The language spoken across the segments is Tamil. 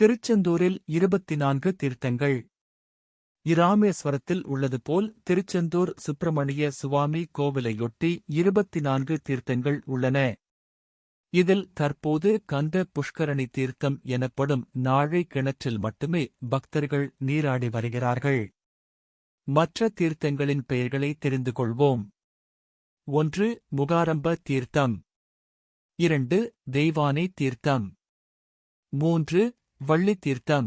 திருச்செந்தூரில் 24 தீர்த்தங்கள். இராமேஸ்வரத்தில் உள்ளது போல் திருச்செந்தூர் சுப்பிரமணிய சுவாமி கோவிலையொட்டி 24 தீர்த்தங்கள் உள்ளன. இதில் தற்போது கந்த புஷ்கரணி தீர்த்தம் எனப்படும் நாழை கிணற்றில் மட்டுமே பக்தர்கள் நீராடி வருகிறார்கள். மற்ற தீர்த்தங்களின் பெயர்களை தெரிந்து கொள்வோம். 1. முகாரம்ப தீர்த்தம். 2. தெய்வானை தீர்த்தம். 3. வள்ளி தீர்த்தம்.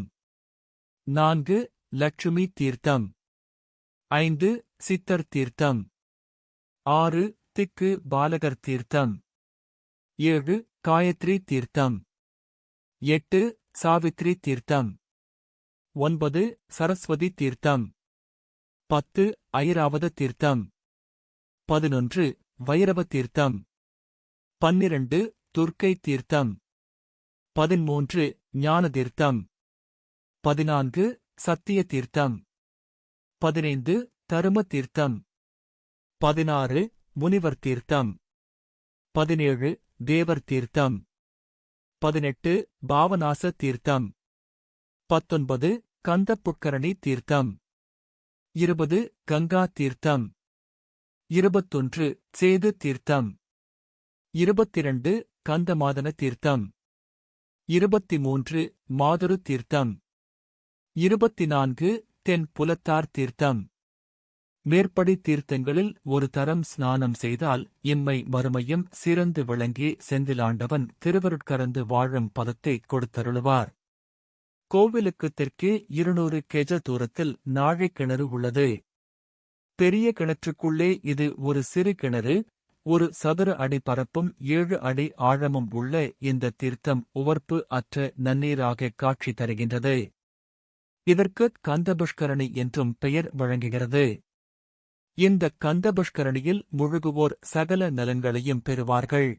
4. லட்சுமி தீர்த்தம். 5. சித்தர் தீர்த்தம். 6. திக்கு பாலகர் தீர்த்தம். 7. காயத்ரி தீர்த்தம். 8. சாவித்ரி தீர்த்தம். 9. சரஸ்வதி தீர்த்தம். 10. ஐராவத தீர்த்தம். 11. வைரவ தீர்த்தம். 12. துர்க்கை தீர்த்தம். 13. ஞான தீர்த்தம். 14. சத்திய தீர்த்தம். 15. தரும தீர்த்தம். 16. முனிவர் தீர்த்தம். 17. தேவர் தீர்த்தம். 18. பாவநாச தீர்த்தம். 19. கந்தப்புட்கரணி தீர்த்தம். 20. கங்கா தீர்த்தம். 21. சேது தீர்த்தம். 22. கந்தமாதன தீர்த்தம். 23. மாதுரு தீர்த்தம். 24. தென் புலத்தார் தீர்த்தம். மேற்படி தீர்த்தங்களில் ஒரு தரம் ஸ்நானம் செய்தால் இம்மை மறுமையும் சிறந்து விளங்கி செந்திலாண்டவன் திருவருட்கரந்து வாழும் பதத்தை கொடுத்தருளுவார். கோவிலுக்குத் தெற்கே 200 கெஜ தூரத்தில் நாழை கிணறு உள்ளது. பெரிய கிணற்றுக்குள்ளே இது ஒரு சிறு கிணறு. ஒரு சதுர அடி பரப்பும் 7 அடி ஆழமும் உள்ள இந்த தீர்த்தம் உவர்ப்பு அற்ற நன்னீராக காட்சி தருகின்றது. இதற்கு கந்தபுஷ்கரணி என்றும் பெயர் வழங்குகிறது. இந்த கந்தபுஷ்கரணியில் முழுகுவோர் சகல நலன்களையும் பெறுவார்கள்.